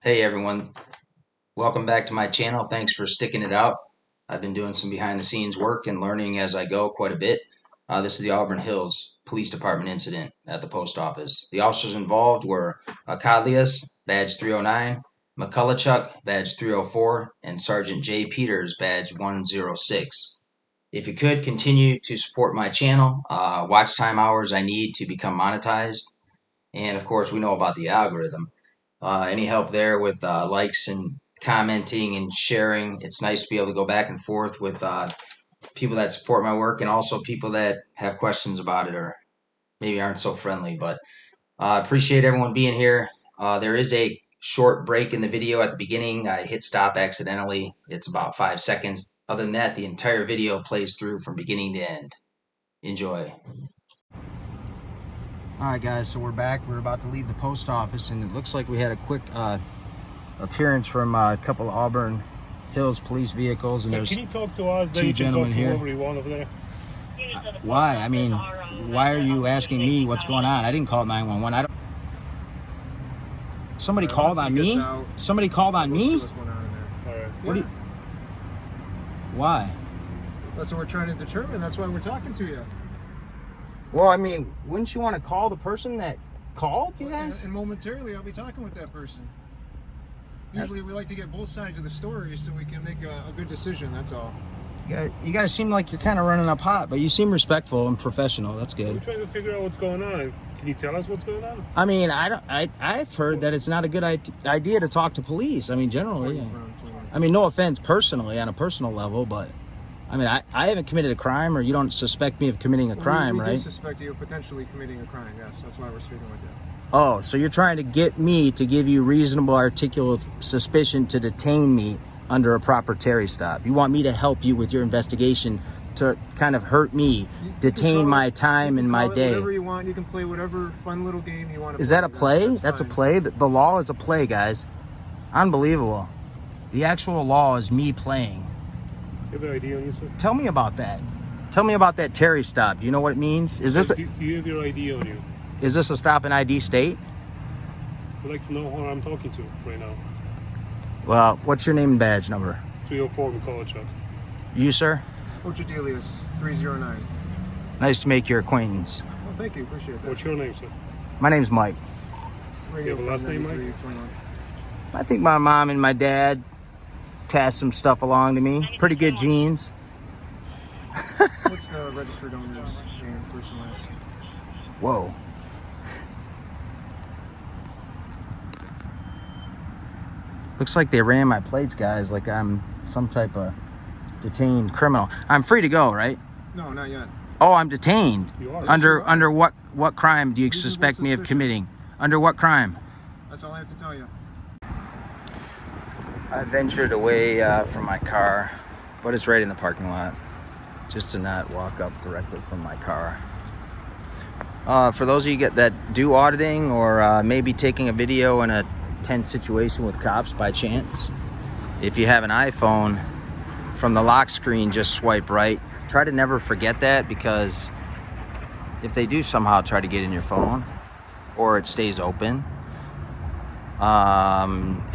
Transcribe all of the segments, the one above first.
Hey everyone, welcome back to my channel. Thanks for sticking it out. I've been doing some behind the scenes work and learning as I go quite a bit. This is the Auburn Hills Police Department incident at the post office. The officers involved were OCHADLEUS, badge 309, McCullichuck, badge 304, and Sergeant J. Peters, badge 106. If you could continue to support my channel, watch time hours I need to become monetized, and of course we know about the algorithm. Any help there with likes and commenting and sharing. It's nice to be able to go back and forth with people that support my work and also people that have questions about it or maybe aren't so friendly. But appreciate everyone being here. There is a short break in the video at the beginning. I hit stop accidentally. It's about 5 seconds. Other than that, the entire video plays through from beginning to end. Enjoy. All right, guys, so we're back. We're about to leave the post office, and it looks like we had a quick appearance from a couple of Auburn Hills police vehicles. And so there's can you talk to us? two gentlemen here. Whoever you want over there. Why? I mean, why are you asking me what's going on? I didn't call 911. I don't. Somebody called on me? Somebody called on me? What do you... Why? That's what we're trying to determine. That's why we're talking to you. Well, I mean, wouldn't you want to call the person that called you guys? And momentarily, I'll be talking with that person. Usually, we like to get both sides of the story so we can make a good decision. That's all. You guys seem like you're kind of running up hot, but you seem respectful and professional. That's good. We're trying to figure out what's going on. Can you tell us what's going on? I mean, I've heard that it's not a good idea to talk to police. I mean, generally. I mean, no offense personally, on a personal level, but I mean, I haven't committed a crime, or you don't suspect me of committing a crime, right? We do suspect you of potentially committing a crime, yes. That's why we're speaking with you. Oh, so you're trying to get me to give you reasonable articulate suspicion to detain me under a proper Terry stop. You want me to help you with your investigation to kind of hurt me, detain my time and my day. Whatever you want. You can play whatever fun little game you want to play. Is that a play? That's a play? The law is a play, guys. Unbelievable. The actual law is me playing. You have an ID on you, sir? Tell me about that. Tell me about that Terry stop. Do you know what it means? Is this? Do you have your ID on you? Is this a stop and ID state? I'd like to know who I'm talking to right now. Well, what's your name and badge number? 304 McCullichuck. You, sir? OCHADLEUS 309. Nice to make your acquaintance. Well, thank you. Appreciate that. What's your name, sir? My name's Mike. You have a last name, Mike? I think my mom and my dad passed some stuff along to me. Pretty good genes. What's the registered owner's name, first and last? Whoa. Looks like they ran my plates, guys, like I'm some type of detained criminal. I'm free to go, right? No, not yet. Oh, I'm detained. You are. Under what crime do you suspect me of committing? Under what crime? That's all I have to tell you. I ventured away from my car, but it's right in the parking lot, just to not walk up directly from my car. For those of you that do auditing or maybe taking a video in a tense situation with cops by chance, if you have an iPhone, from the lock screen just swipe right. Try to never forget that, because if they do somehow try to get in your phone or it stays open,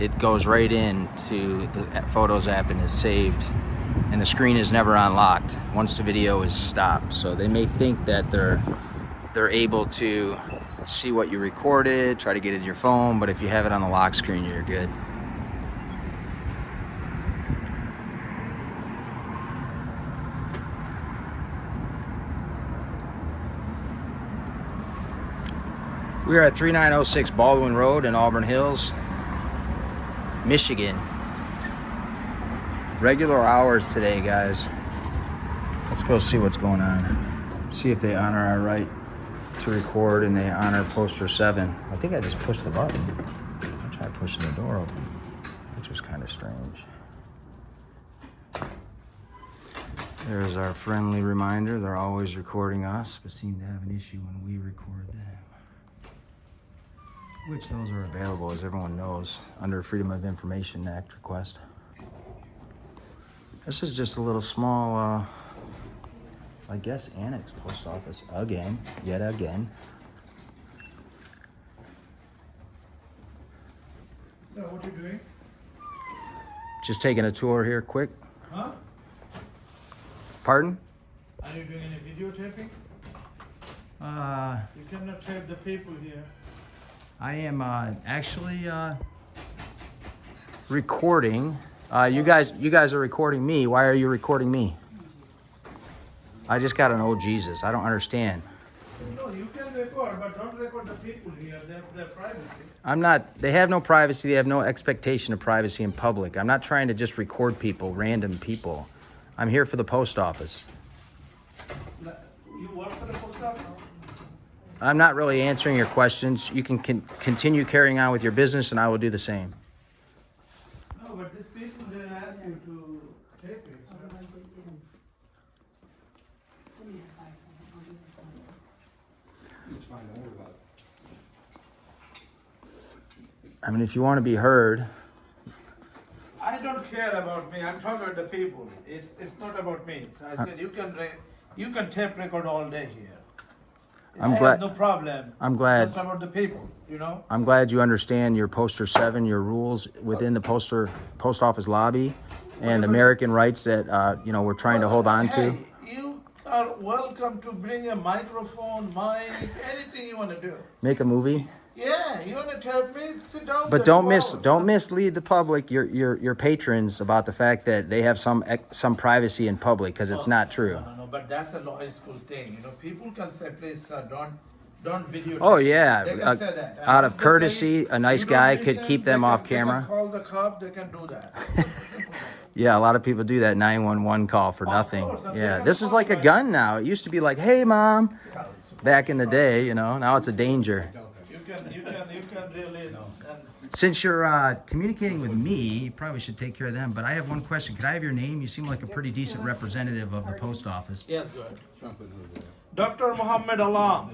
it goes right into the Photos app and is saved, and the screen is never unlocked once the video is stopped. So they may think that they're able to see what you recorded, try to get into your phone, but if you have it on the lock screen, you're good. We are at 3906 Baldwin Road in Auburn Hills, Michigan. Regular hours today, guys. Let's go see what's going on. See if they honor our right to record and they honor poster 7. I think I just pushed the button. I tried pushing the door open, which was kind of strange. There's our friendly reminder. They're always recording us, but seem to have an issue when we record them. Which those are available, as everyone knows, under Freedom of Information Act request. This is just a little small, I guess, annex post office again, yet again. So what What you doing? Just taking a tour here quick. Huh? Pardon? Are you doing any videotaping? Uh, You cannot tape the people here. I am actually recording. You guys are recording me. Why are you recording me? I just got an old Jesus. I don't understand. No, you can record, but don't record the people here. Their privacy. I'm not. They have no privacy. They have no expectation of privacy in public. I'm not trying to just record people, random people. I'm here for the post office. You work for the post office? I'm not really answering your questions. You can continue carrying on with your business, and I will do the same. No, but these people didn't ask you to tape it. I mean, if you want to be heard, I don't care about me. I'm talking about the people. It's not about me. So I said you can tape record all day here. I'm I glad- have no problem. I'm glad- Just about the people, you know. I'm glad you understand your Poster 7, your rules within the post office lobby, and the American rights that we're trying to hold on to. Hey, you are welcome to bring a microphone, mic, anything you want to do. Make a movie, Yeah, you want to tape me? Sit down. but there, don't mislead the public, your patrons, about the fact that they have some privacy in public, because it's not true. No, but that's a law school thing. You know, people can say, please, sir, don't videotape. Oh yeah, They can say that. And out if of they courtesy, say a nice you don't guy could listen, keep them they can- off they camera. can call the cop. They can do that. Yeah, a lot of people do that 911 call for nothing. course, and Yeah, they this can is like a call, gun now. It used to be like, "Hey, mom," back in the day. Now it's a danger. You can really. And Since you're communicating with me, you probably should take care of them. But I have one question. Could I have your name? You seem like a pretty decent representative of the post office. yes, good. Dr. Muhammad Alam,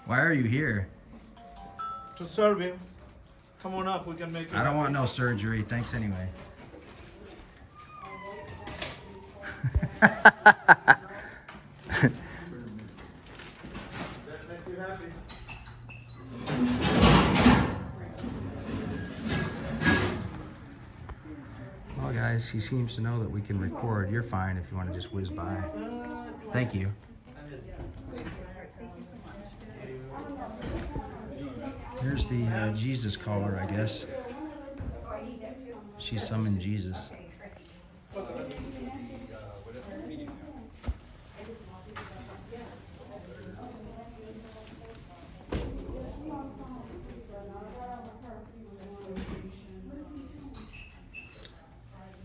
Why are you here? to serve you. Come on up. We can make it. I don't want no surgery. Thanks anyway. That makes you happy. Well, guys, he seems to know that we can record. You're fine if you want to just whiz by. Thank you. Here's the Jesus caller, I guess. She summoned Jesus.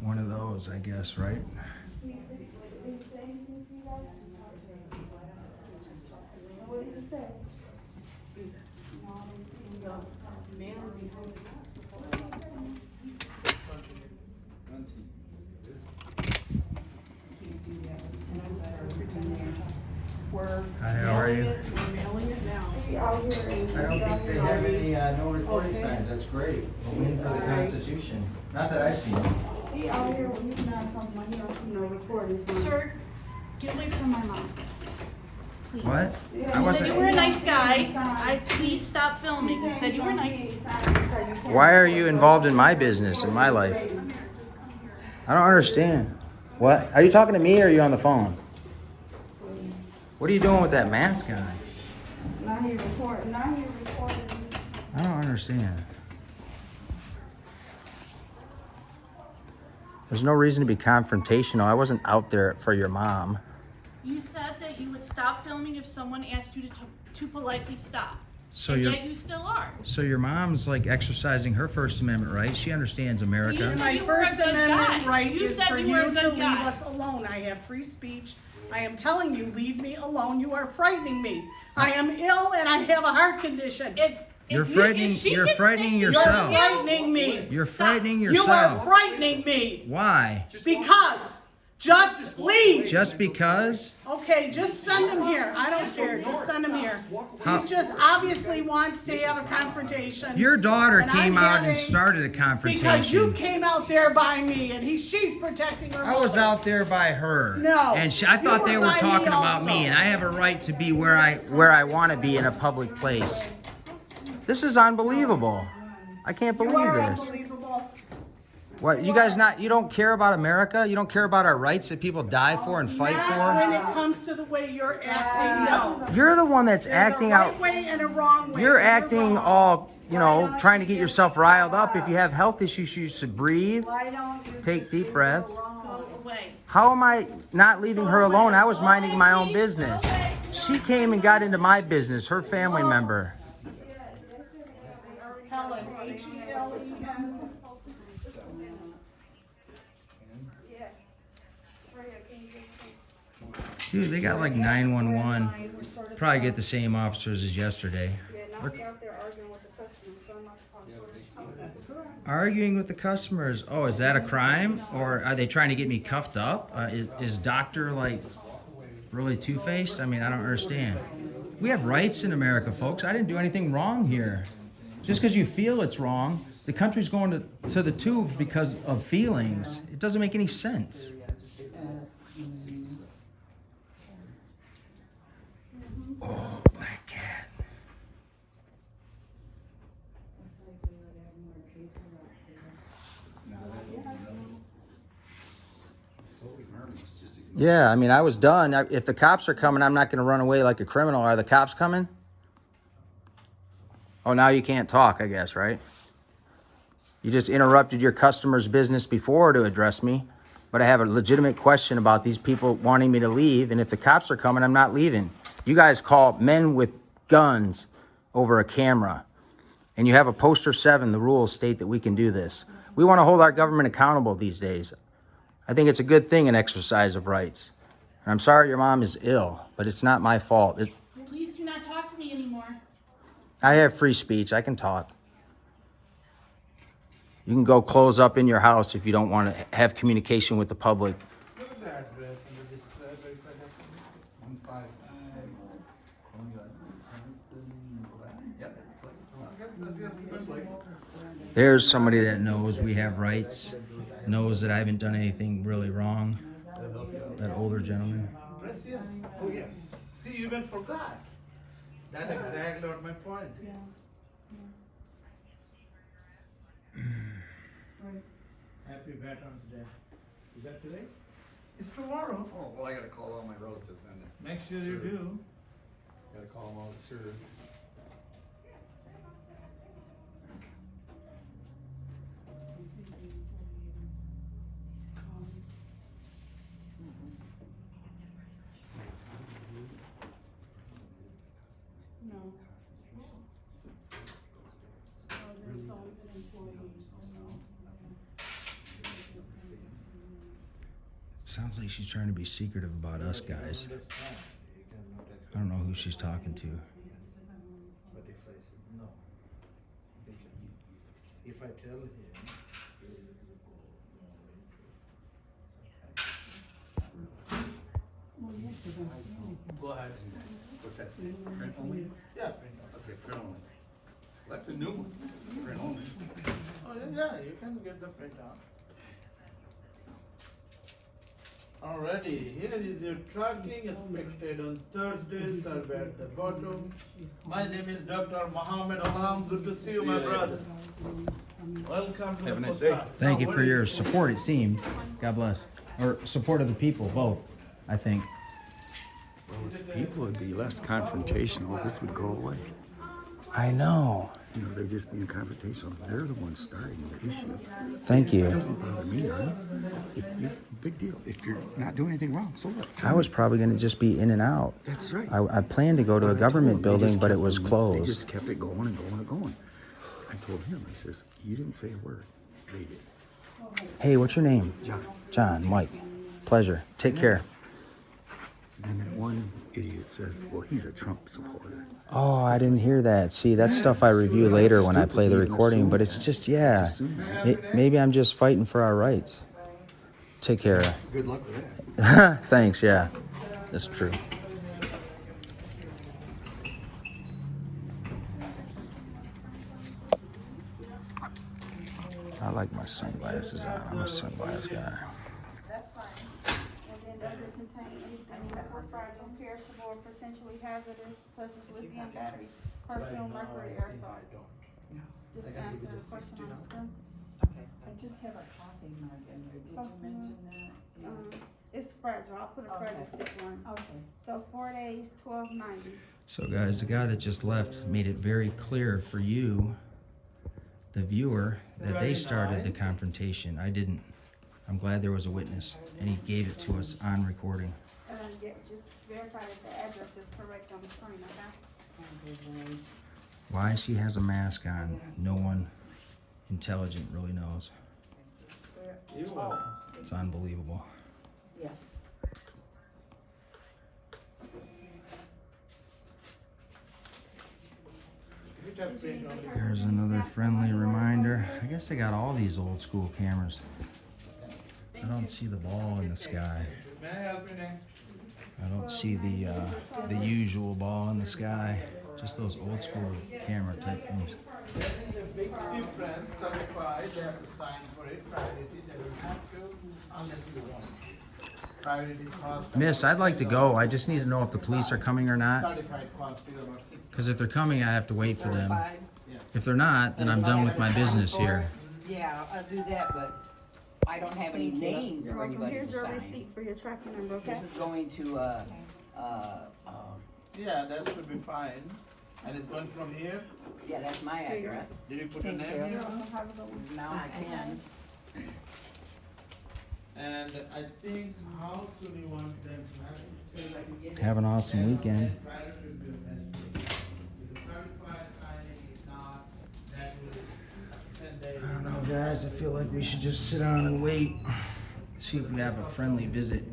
One of those, I guess, right? Hi, how are you? I don't think they have any no recording signs. That's great. A win for the Constitution. Not that I've seen. He out here when he's not talking about, he don't see no recording. Sir, get away from my mom. Please. What? I You said wasn't. you were a nice guy. Please stop filming. You said you were nice. Why are you involved in my business, in my life? I don't understand. What? Are you talking to me or are you on the phone? What are you doing with that mask on? Now he recording, I don't understand. There's no reason to be confrontational. I wasn't out there for your mom. You said that you would stop filming if someone asked you to politely stop. So and you're, yet you still are. so your mom's like exercising her First Amendment right. She understands You America. said My you were a First good Amendment guy. right You is said for you were a you to good leave guy. us alone. I have free speech. I am telling you, leave me alone. You are frightening me. I am ill and I have a heart condition. You're If frightening- she you're gets frightening sick, You're yourself. frightening me. You're Stop. frightening You yourself. are frightening me. Why? Because. Just leave. Just because? Okay, just send him here. I don't care. Just send him here. How- He's just obviously wants to have a confrontation. Your daughter And came I'm out and having- started a Because you confrontation. came out there by me and she's protecting her I was mother. out there by her. No, And I you thought were they were by me talking about also. me, and I have a right to be where I want to be in a public place. This is unbelievable. I can't You believe are this. unbelievable. What, you guys you don't care about America? You don't care about our rights that people die for and fight Not for? when it comes to the way you're acting, no. You're the one that's There's acting a right out. way and a wrong way. You're and acting wrong. all, you know, trying to get yourself riled up. If you have health issues, you should breathe, Why don't you take just deep leave breaths. her alone? Go away. How am I not leaving her alone? I was minding my own business. She came and got into my business, her family member. Helen, H-E-L-E-N. Dude, they got like 911. Probably get the same officers as yesterday. Yeah, now you're out there arguing with the customer, so I'm not talking. Arguing with the customers. Oh, is that a crime? Or are they trying to get me cuffed up? Is doctor like really two-faced? I mean, I don't understand. We have rights in America, folks. I didn't do anything wrong here. Just because you feel it's wrong, the country's going to the tubes because of feelings. It doesn't make any sense. Oh, black cat. Yeah, I mean, I was done. If the cops are coming, I'm not going to run away like a criminal. Are the cops coming? Oh, now you can't talk, I guess, right? You just interrupted your customer's business before to address me, but I have a legitimate question about these people wanting me to leave, and if the cops are coming, I'm not leaving. You guys call men with guns over a camera, and you have a poster 7. The rules state that we can do this. We want to hold our government accountable these days. I think it's a good thing, an exercise of rights. And I'm sorry your mom is ill, but it's not my fault. Please do not talk to me anymore. I have free speech. I can talk. You can go close up in your house if you don't want to have communication with the public. Look at the address and the display. Verify that for me. There's somebody that knows we have rights, knows that I haven't done anything really wrong. That older gentleman. Press yes. Oh yes. See, you even forgot. That's exactly what my point. Happy Veterans Day. Is that today? It's tomorrow. Oh, well, I gotta call all my relatives and Make sure you do. Gotta call them out, sir. No. Oh, there's some employees, no. Sounds like she's trying to be secretive about us guys. I don't know who she's talking to. But if I say no, if I tell him, go ahead. what's that? Print only? Yeah, print out. Okay, print only. That's a new one. Print only. Oh, yeah, you can get the print out. Already, here is your tracking expected on Thursday, serve at the bottom. My name is Dr. Mohammed Alam. Good to see you, my brother. Welcome to Have a the nice Postal. day. Thank you Now, for where your is- support, it seemed. God bless. Or support of the people, both, I think. People would be less confrontational. This would go away. I know. You know, they're just being confrontational. They're the ones starting the issue. Thank It you. doesn't bother me none. If you're, big deal. If you're not doing anything wrong, so what? I was probably going to just be in and out. That's right. I planned to go to a But I told government them, they building, just but it kept was them- They closed. just kept it going and going and going. I told him, I says, you didn't say a word. They did. Hey, what's your name? John. John, Mike. Pleasure. Take care. And then that one idiot says, well, he's a Trump supporter. Oh, I didn't hear that. See, that's stuff I review later when I play the recording, but it's just, yeah. Maybe I'm just fighting for our rights. Take care. Good luck with that. Thanks, yeah. That's true. I like my sunglasses on. I'm a sunglass guy. That's fine. And then does it contain anything liquid, fragile, perishable, or potentially hazardous, such as lithium batteries, perfume, mercury, aerosols? Just I can give answer you the the question 60 on now. the screen. Okay, I just have a coffee mug in there, did you Coffee mention that? Yeah. It's fragile, I'll put a fragile Okay. 6 on. Okay. So 4 days, 12.90. So guys, the guy that just left made it very clear for you, the viewer, that they started the confrontation. I didn't. I'm glad there was a witness, and he gave it to us on recording. Just verify that the address is correct on the screen, okay? Why she has a mask on, no one intelligent really knows. You are. It's unbelievable. Yeah. You have print on it. There's another friendly reminder. I guess I got all these old school cameras. I don't see the ball in the sky. May I help you next? I don't see the usual ball in the sky. Just those old school camera type things. There is a big difference, certified, they have to sign for it, priority, they don't have to, unless you want. Priority cost. Miss, I'd like to go. I just need to know if the police are coming or not. Certified cost is about 60. Because if they're coming, I have to wait for them. Certified? Yes. If they're not, then I'm done with my business here. Yeah, I'll do that, but I don't have any name You're for welcome. anybody Here's to your sign. receipt for your tracking number, okay? This is going to, Yeah, that should be fine. And it's going from here? yeah, that's my address. Did you put your Thank name you. here? You're welcome. Have a good one. Now I can. And I think, how soon you want them to have it? Have an awesome weekend. Priority will be next week. If the certified signing is not, that will 10 days. I don't know, guys. I feel like we should just sit down and wait. See if we have a friendly visit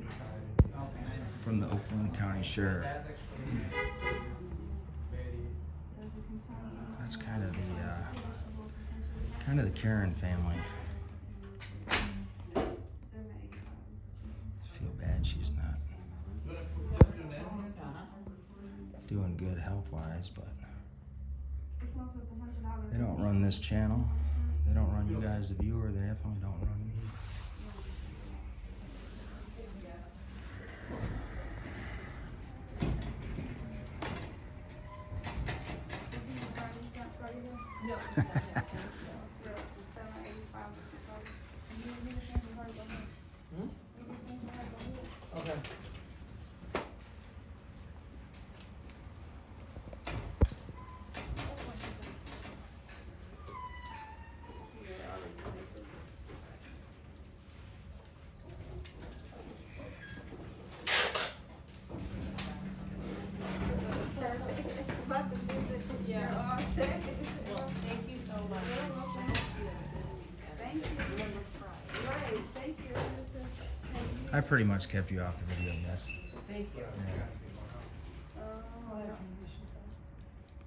from the Oakland County Sheriff. That's kind of the Karen family. Feel bad she's not doing good health-wise, but they don't run this channel. They don't run you guys, the viewer. They definitely don't run me. Okay. Thank you so much. I pretty much kept you off the video, yes. Thank you.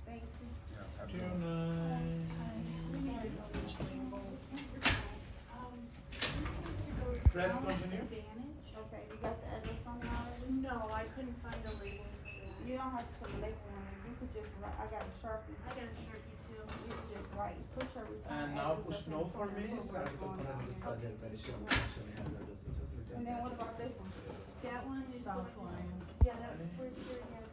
Thank you. Press continue. Okay, you got the address on there already? No, I couldn't find a label for that. You don't have to put a label on it. You could just write, I got a Sharpie. I got a Sharpie too. You could just write, put your return And now address push up no there, for so me, they know it's what's article going on. connected further, very sure. And then what about this one? That one is. Southline. Yeah, that, where's your address?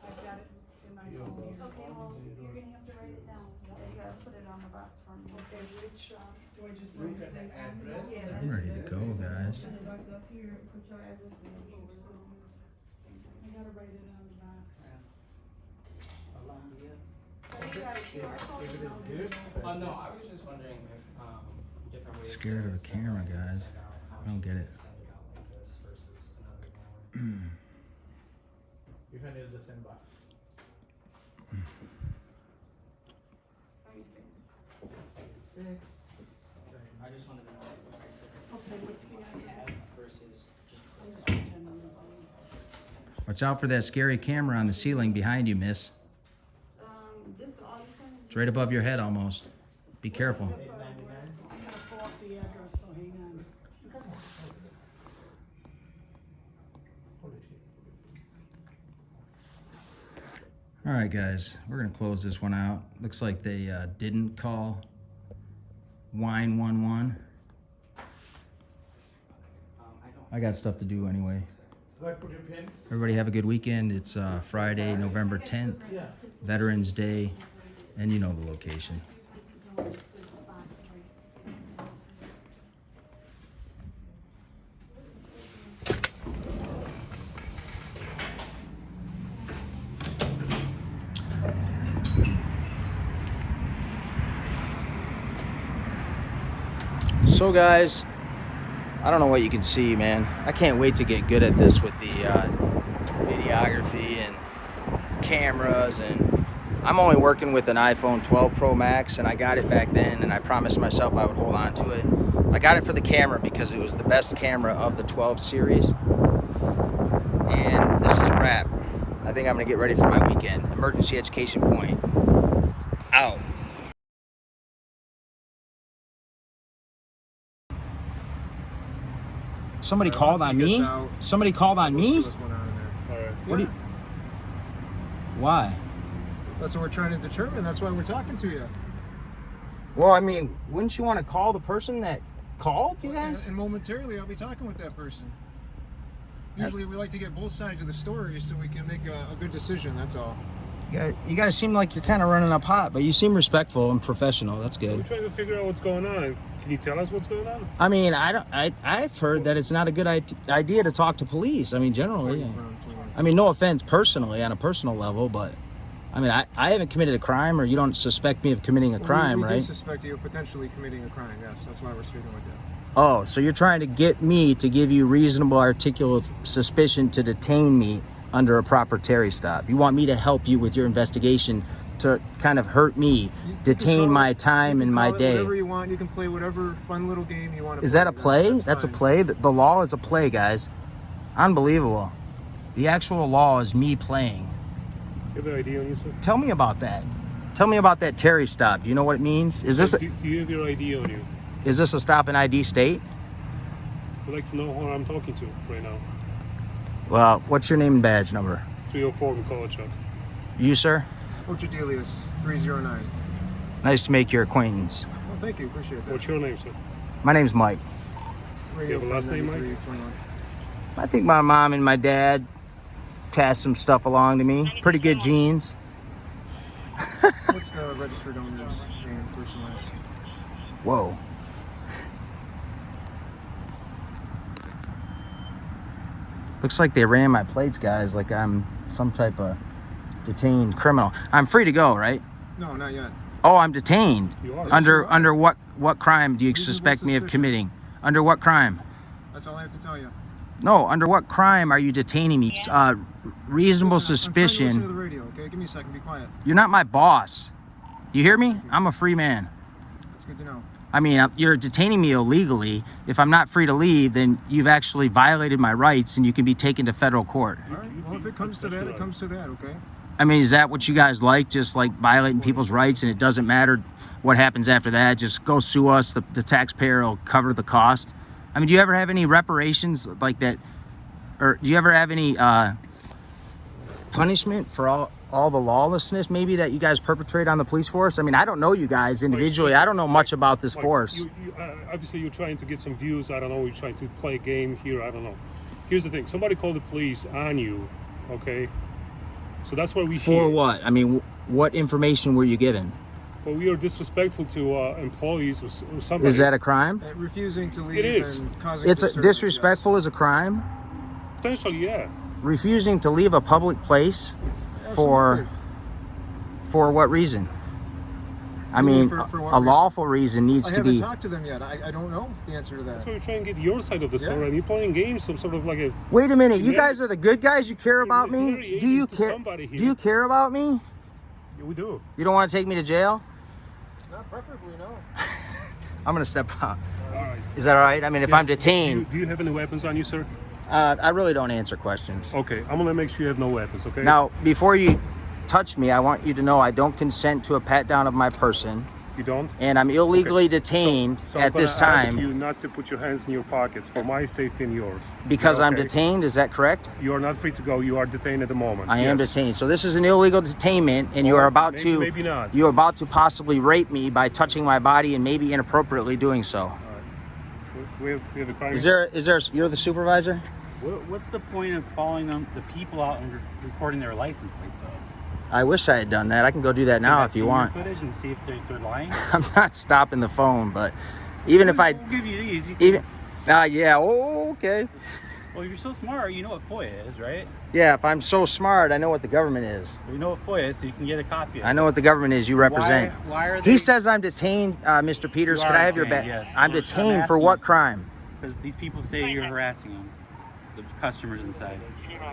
I've got it in my Your phone. box. Okay, well, you're gonna have to write it down. Yeah, you gotta put it on the box for me. Okay, which, do I just Look write at the it down? address. I'm ready to go, guys. Put it back up here, put your address in. I gotta write it on the box. So you got a QR code? If it is good. No, I was just wondering if different ways. Scared of a camera, guys. I don't get it. You can use the same box. Let me see. 6. I just wanted to know if Okay, what's the address? versus just. I'll just pretend I'm on the phone. Watch out for that scary camera on the ceiling behind you, miss. This is all you sent? It's right above your head almost. Be careful. I gotta pull up the address, so hang on. All right, guys, we're gonna close this one out. Looks like they didn't call Wine 11. I got stuff to do anyway. Go ahead, put your pin. Everybody have a good weekend. It's Friday, November 10th, Yeah. Veterans Day, and you know the location. So guys, I don't know what you can see, man. I can't wait to get good at this with the videography and cameras, and I'm only working with an iPhone 12 Pro Max, and I got it back then, and I promised myself I would hold on to it. I got it for the camera because it was the best camera of the 12 series, and this is a wrap. I think I'm gonna get ready for my weekend. Emergency education point. Out. Somebody called on me? Somebody called on me? What's going on in there? All right. What do you... Why? That's what we're trying to determine. That's why we're talking to you. Well, I mean, wouldn't you want to call the person that called you guys? And momentarily, I'll be talking with that person. Usually, we like to get both sides of the story so we can make a good decision. That's all. You guys seem like you're kind of running up hot, but you seem respectful and professional. That's We're good. trying to figure out what's going on. Can you tell us what's going on? I mean, I've heard that it's not a good idea to talk to police. I mean, generally. I mean, no offense personally, on a personal level, but I mean, I haven't committed a crime, or you don't suspect me of committing a crime, we right? do suspect you of potentially committing a crime, yes. That's why we're speaking with you. Oh, so you're trying to get me to give you reasonable articulate suspicion to detain me under a proper Terry stop. You want me to help you with your investigation to kind of hurt me, detain my time and my day. Whatever you want, you can play whatever fun little game you want to play. Is that a play? That's a fine. play? The law is a play, guys. Unbelievable. The actual law is me playing. You have an ID on you, sir? Tell me about that. Tell me about that Terry stop. Do you know what it means? Is this Do you have your ID on you? is this a stop and ID state? I'd like to know who I'm talking to right now. Well, what's your name and badge number? 304 McCullichuck. You, sir? OCHADLEUS 309. Nice to make your acquaintance. Well, thank you. Appreciate that. What's your name, sir? My name's Mike. Radio You have a last name, Mike? 59321. I think my mom and my dad passed some stuff along to me. Pretty good genes. What's the registered owner's name, first and last? Whoa. Looks like they ran my plates, guys, like I'm some type of detained criminal. I'm free to go, right? No, not yet. Oh, I'm detained. You are. Under what crime do you Reasonable suspect me of suspicion. committing? Under what crime? That's all I have to tell you. No, under what crime are you detaining me? Reasonable Listen, I'm trying to suspicion. listen to the radio, okay? Give me a second. Be quiet. You're not my boss. You hear me? I'm a free man. That's good to know. I mean, you're detaining me illegally. If I'm not free to leave, then you've actually violated my rights and you can be taken to federal court. All right. Well, if it comes to that, it comes to that, okay? I mean, is that what you guys like? Just like violating people's rights and it doesn't matter what happens after that? Just go sue us. The taxpayer will cover the cost. I mean, do you ever have any reparations like that? Or do you ever have any punishment for all the lawlessness maybe that you guys perpetrate on the police force? I mean, I don't know you guys individually. I don't know much about this force. Obviously, you're trying to get some views. I don't know. You're trying to play a game here. I don't know. Here's the thing. Somebody called the police on you, okay? So that's what we For hear. what? I mean, what information were you given? Well, we are disrespectful to employees or somebody. Is that a crime? Refusing to leave It is. and causing It's a disturbance, disrespectful is a crime. Potentially, yeah. Refusing to leave a public place yes. for what reason? I mean, For what a reason? lawful reason needs I to haven't be. talked to them yet. I don't know the answer to that. So we're trying to get your side of the story, Yeah. and you're playing games, some sort of like a. Wait a minute, you Yeah. guys are the good guys. You care about me? infuriating Do you to care? somebody here. Do you care about me? Yeah, we do. You don't want to take me to jail? Not preferably, no. I'm gonna step out. All right. Is that all right? I mean, if Yes. I'm detained, Do you have any weapons on you, sir? I really don't answer questions. Okay, I'm gonna make sure you have no weapons. Okay. Now, before you touch me, I want you to know I don't consent to a pat down of my person, You don't. and I'm illegally Okay. detained So I'm at this gonna ask time you not to put your hands in your pockets for my safety and yours. because Is that I'm okay? detained. Is that correct? You are not free to go. You are detained at the moment. I am Yes. detained. So this is an illegal detainment, and you are about maybe, to maybe not. you're about to possibly rape me by touching my body and maybe inappropriately doing so. We have a crime. Is there you're the supervisor? What's the point of following the people out and recording their license plates up? I wish I had done that. I can go do that now if you want. Footage and see if they're lying. I'm not stopping the phone, but even if I We'll give you these. You even yeah, oh, okay. Well, you're so smart. You know what FOIA is, right? Yeah, if I'm so smart, I know what the government is. You know what FOIA is, so you can get a copy of it. I know what the government is you represent. Why are they... He says I'm detained, Mr. Peters. You Could are I have your detained, bag? yes. I'm detained for what crime? Because these people say you're harassing them, the customers inside.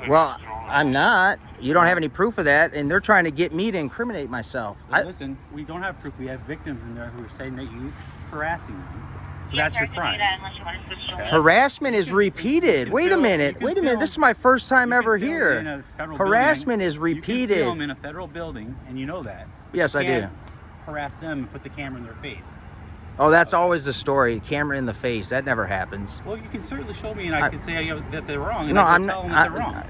Well, I'm not. You don't have any proof of that, and they're trying to get me to incriminate myself. But listen, we don't have proof. We have victims in there who are saying that you harassing them. So that's your crime. Okay? Harassment is repeated. Wait a minute. Wait a minute. This is my first time ever here. Harassment is repeated. You can film in a federal building, and you know that. Yes, I do. Harass them and put the camera in their face. Oh, that's always the story. Camera in the face. That never happens. Well, you can certainly show me, and I can say that they're wrong. And no, I I'm can tell not. them that they're wrong.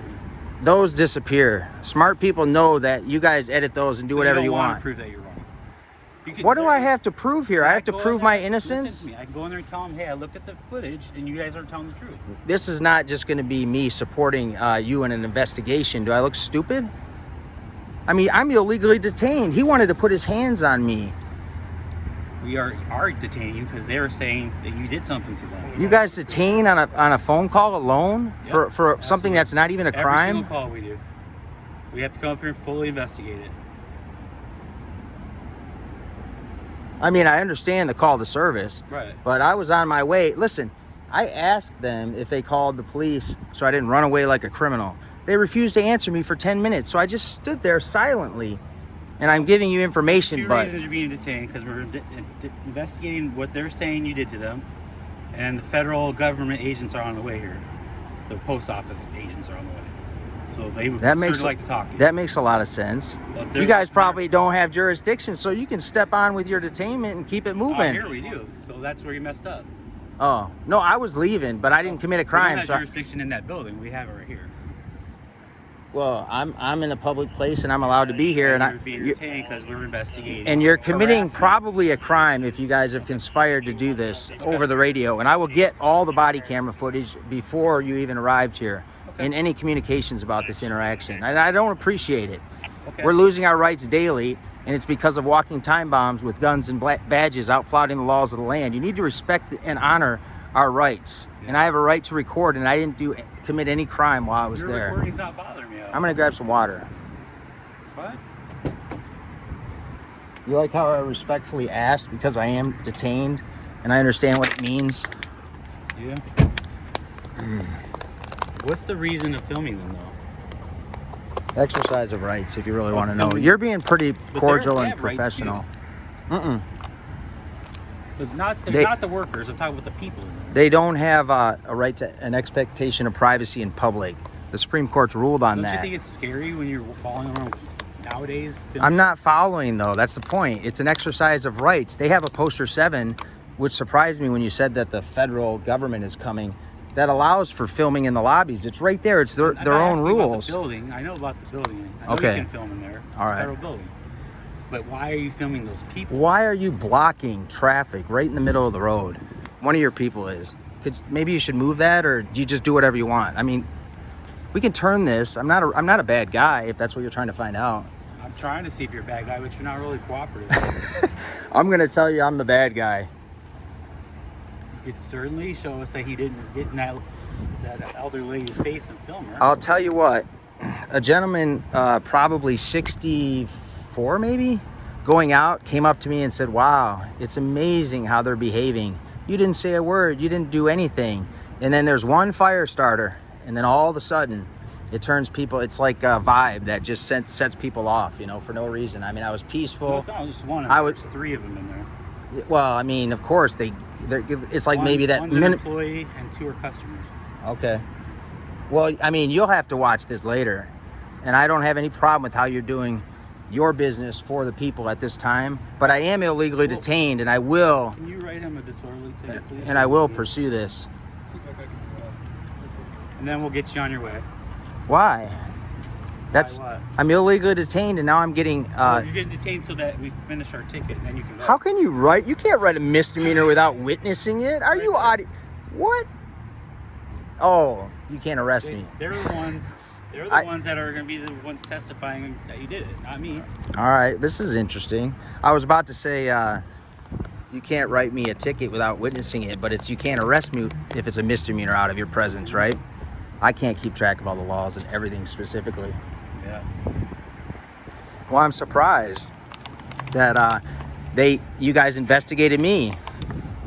Those disappear. Smart people know that you guys edit those and do whatever you want. To prove that you're wrong. What do I have to prove here? I have to prove my innocence? Listen to me. I can go in there and tell them, hey, I looked at the footage, and you guys aren't telling the truth. This is not just going to be me supporting you in an investigation. Do I look stupid? I mean, I'm illegally detained. He wanted to put his hands on me. We are detaining you because they were saying that you did something to them. You guys detain on a phone call alone for something that's not even a crime? Every single call we do. We have to come up here and fully investigate it. I mean, I understand the call to service, right? But I was on my way. Listen, I asked them if they called the police so I didn't run away like a criminal. They refused to answer me for 10 minutes, so I just stood there silently. And I'm giving you information, Two reasons you're being detained, because we're investigating what they're saying you did to them, and the federal government agents are on the way here. The post office agents are on the way. So they would like to talk to you. That makes a lot of sense. You guys probably don't have jurisdiction, so you can step on with your detainment and keep it moving. Oh, here we do. So that's where you messed up. Oh, no, I was leaving, but I didn't commit a crime. We don't have jurisdiction in that building. We have it right here. Well, I'm in a public place and I'm allowed to be here, and you're being detained because we're investigating. And you're committing probably a crime if you guys have conspired to do this over the radio. And I will get all the body camera footage before you even arrived here, and any communications about this interaction. And I don't appreciate it. We're losing our rights daily, and it's because of walking time bombs with guns and badges out flouting the laws of the land. You need to respect and honor our rights. And I have a right to record, and I didn't commit any crime while I was there. Your recording's not bothering me. I'm gonna grab some water. What? You like how I respectfully asked because I am detained and I understand what it means? Yeah. What's the reason of filming them though? Exercise of rights, if you really want to know. You're being pretty cordial and professional. But not the workers. I'm talking about the people. They don't have a right to an expectation of privacy in public. The Supreme Court's ruled on that. Don't you think it's scary when you're following around nowadays? I'm not following, though. That's the point. It's an exercise of rights. They have a poster 7, which surprised me when you said that the federal government is coming, that allows for filming in the lobbies. It's right there. It's their own rules. About the building. I know about the building. I know you can film in there. It's all right. A federal building. But why are you filming those people? Why are you blocking traffic right in the middle of the road? One of your people is. Maybe you should move that, or do you just do whatever you want? I mean, we can turn this. I'm not a bad guy, if that's what you're trying to find out. I'm trying to see if you're a bad guy, but you're not really cooperative. I'm gonna tell you I'm the bad guy. You could certainly show us that he didn't get in that elder lady's face and film her. I'll tell you what, a gentleman, probably 64 maybe, going out, came up to me and said, wow, it's amazing how they're behaving. You didn't say a word, you didn't do anything. And then there's one fire starter, and then all of a sudden, it turns people, it's like a vibe that just sets people off, you know, for no reason. I mean, I was peaceful. No, it's not just one, there's 3 of them in there. Well, I mean, of course, it's like maybe that one's an employee and 2 are customers. Okay. Well, I mean, you'll have to watch this later. And I don't have any problem with how you're doing your business for the people at this time. But I am illegally detained, and I will. Can you write him a disorderly ticket, please? And I will pursue this. And then we'll get you on your way. Why? That's Why what? I'm illegally detained, and now I'm getting. You're getting detained so that we finish our ticket, and then you can go. How can you write? You can't write a misdemeanor without witnessing it. Are you odd? What? Oh, you can't arrest me. They're the ones. They're the ones that are going to be the ones testifying that you did it, not me. All right, this is interesting. I was about to say you can't write me a ticket without witnessing it, but you can't arrest me if it's a misdemeanor out of your presence, right? I can't keep track of all the laws and everything specifically. Yeah. Well, I'm surprised that you guys investigated me.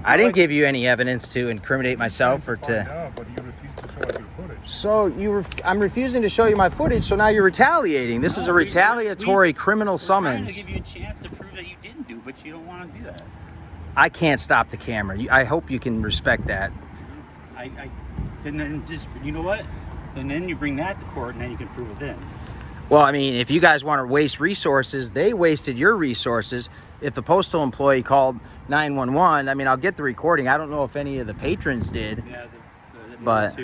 I didn't give you any evidence to incriminate myself or to. No, but you refused to show us your footage. So I'm refusing to show you my footage. So now you're retaliating. This is a retaliatory criminal summons. Trying to give you a chance to prove that you didn't do, but you don't want to do that. I can't stop the camera. I hope you can respect that. And then just, you know what? And then you bring that to court, and then you can prove it then. Well, I mean, if you guys want to waste resources, they wasted your resources. If the postal employee called 911, I mean, I'll get the recording. I don't know if any of the patrons did. Yeah, but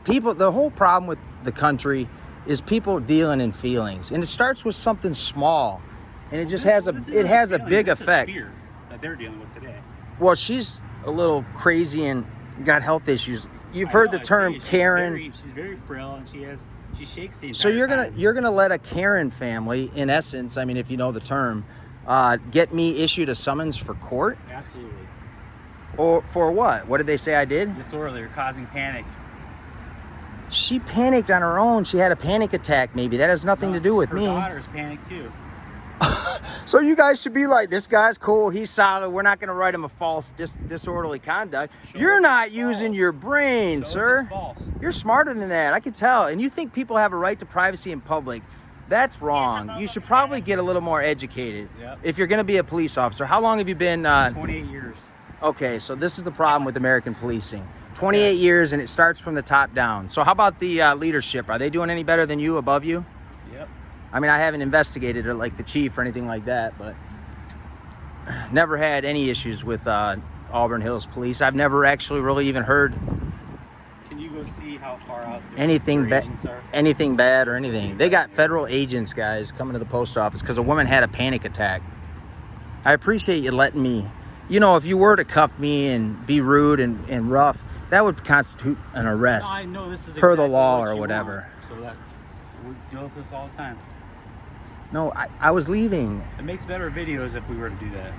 people, the whole problem with the country is people dealing in feelings, and it starts with something small, and it just has a big effect. Fear that they're dealing with today. Well, she's a little crazy and got health issues. You've heard the term Karen. She's very frail, and she shakes the entire So time. you're gonna let a Karen family, in essence, I mean, if you know the term, get me issued a summons for court? Absolutely. Or for what? What did they say I did? Disorderly or causing panic. She panicked on her own. She had a panic attack, maybe. That has nothing to do with me. Her daughter's panicked too. So you guys should be like, this guy's cool, he's solid, we're not going to write him a false disorderly conduct. You're not using your brain, sir. You're smarter than that, I can tell. And you think people have a right to privacy in public. That's wrong. You should probably get a little more educated if you're going to be a police officer. How long have you been? 28 years. Okay, so this is the problem with American policing. 28 years, and it starts from the top down. So how about the leadership? Are they doing any better than you, above you? I mean, I haven't investigated it like the chief or anything like that, but never had any issues with Auburn Hills police. I've never actually really even heard Can you go see how far out anything bad or anything. They got federal agents, guys, coming to the post office because a woman had a panic attack. I appreciate you letting me. You know, if you were to cuff me and be rude and rough, that would constitute an arrest. No, I know this is per the exactly law what or you whatever. Want, so that we deal with this all the time. No, I was leaving. It makes better videos if we were to do that.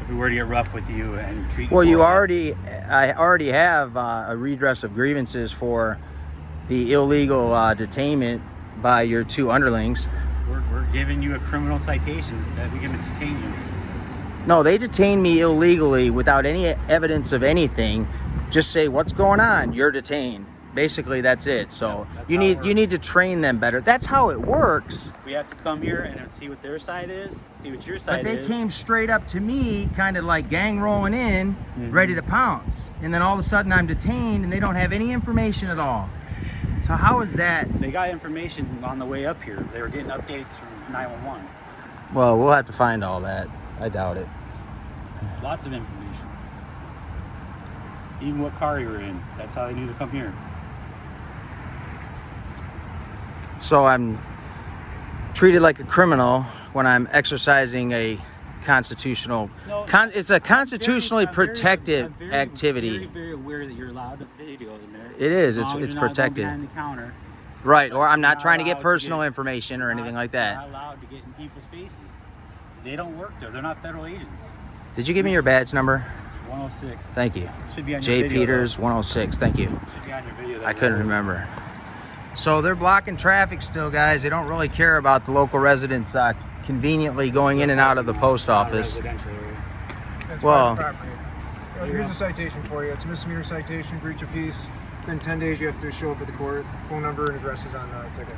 If we were to get rough with you and treat you. Well, I already have a redress of grievances for the illegal detainment by your two underlings. We're giving you a criminal citation that we can detain you. No, they detained me illegally without any evidence of anything. Just say, what's going on? You're detained. Basically, that's it. So you need to train them better. That's how it works. We have to come here and see what their side is, see what your side is. But they came straight up to me, kind of like gang rolling in, ready to pounce. And then all of a sudden I'm detained and they don't have any information at all. So how is that? They got information on the way up here. They were getting updates from 911. Well, we'll have to find all that. I doubt it. Lots of information. Even what car you were in. That's how they knew to come here. So I'm treated like a criminal when I'm exercising a constitutional. It's a constitutionally protected activity. I'm very aware that you're allowed to video in there. It is. It's protected. Behind the counter. Right, or I'm not trying to get personal information or anything like that. Not allowed to get in people's faces. They don't work there. They're not federal agents. Did you give me your badge number? It's 106. Thank you. Should be on your J. video, Peters, 106. Thank you. Should be on your video. I couldn't remember. So they're blocking traffic still, guys. They don't really care about the local residents conveniently going in and out of the post office. That's Well, private property. Here's a citation for you. It's a misdemeanor citation, breach of peace. Within 10 days, you have to show up at the court. Phone number and address is on the ticket.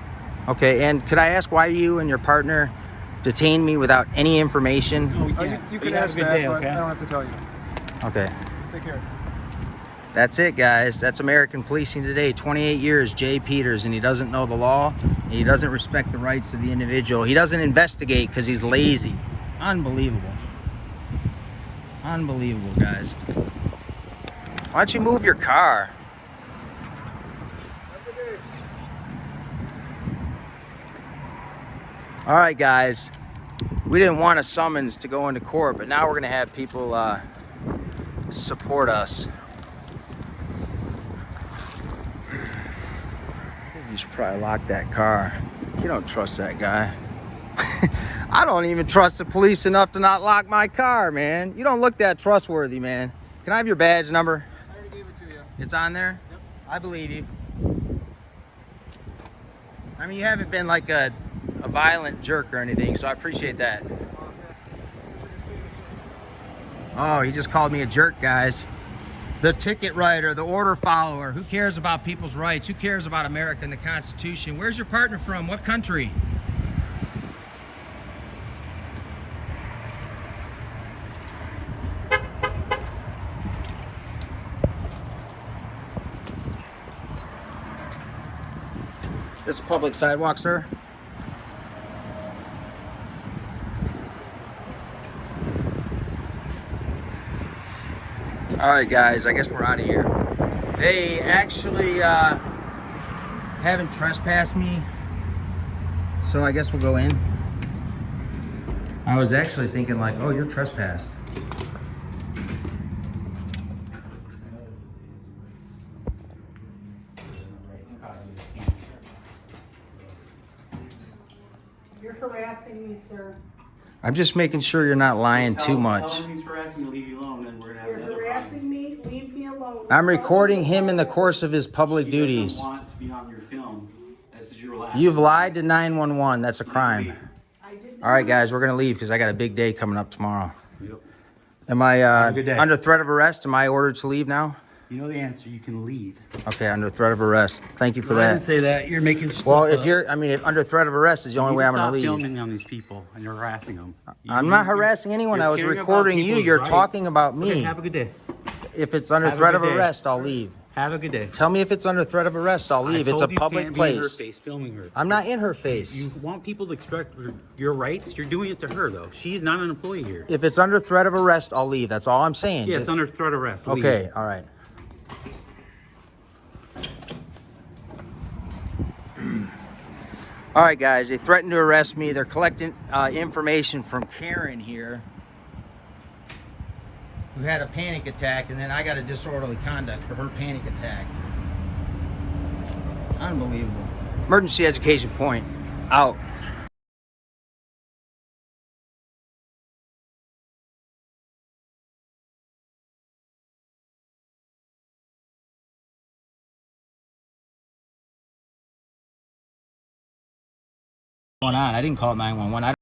okay, and could I ask why you and your partner detained me without any information? You can ask that, but I don't have to tell you. Okay. Take care. That's it, guys. That's American policing today. 28 years, Jay Peters, and he doesn't know the law, and he doesn't respect the rights of the individual. He doesn't investigate because he's lazy. Unbelievable. Unbelievable, guys. Why don't you move your car? All right, guys. We didn't want a summons to go into court, but now we're going to have people support us. You should probably lock that car. You don't trust that guy. I don't even trust the police enough to not lock my car, man. You don't look that trustworthy, man. Can I have your badge number? I already gave it to you. It's on there? Yep. I believe you. I mean, you haven't been like a violent jerk or anything, so I appreciate that. Oh, he just called me a jerk, guys. The ticket writer, the order follower. Who cares about people's rights? Who cares about America and the Constitution? Where's your partner from? What country? This is public sidewalk, sir. All right, guys, I guess we're out of here. They actually haven't trespassed me, so I guess we'll go in. I was actually thinking like, oh, you're trespassed. You're harassing me, sir. I'm just making sure you're not lying too much. Tell him he's harassing you, leave you alone, and we're gonna have You're another harassing me. Leave me alone. I'm recording him in the course of his public duties. He doesn't want to be on your film. This is your last. You've lied to 911. That's a crime. I did All right, guys, we're gonna leave because I got a big day coming up tomorrow. Yep. Am I Have a good day. under threat of arrest? Am I ordered to leave now? You know the answer. You can leave. Okay, under threat of arrest. Thank you for No, I didn't that. say that. You're making yourself Well, if up. you're, I mean, if under threat of arrest is the only way I'm gonna leave. Stop filming on these people, and you're harassing them. I'm not harassing anyone. you're I was caring about recording you. people's You're rights. talking about Okay, me. have a good day. If it's under Have a threat good of day. arrest, I'll leave. Have a good day. Tell me if it's under threat of arrest, I'll leave. I It's a told you public can't be in her place. face filming her. I'm not in her face. You want people to expect your rights? You're doing it to her, though. She's not an employee here. If it's under threat of arrest, I'll leave. That's all I'm saying. Yeah, it's under threat of arrest. Leave. Okay, all right. All right, guys, they threatened to arrest me. They're collecting information from Karen here, who had a panic attack, and then I got a disorderly conduct for her panic attack. Unbelievable. Emergency education point, out. Going on? I didn't call 911. I don't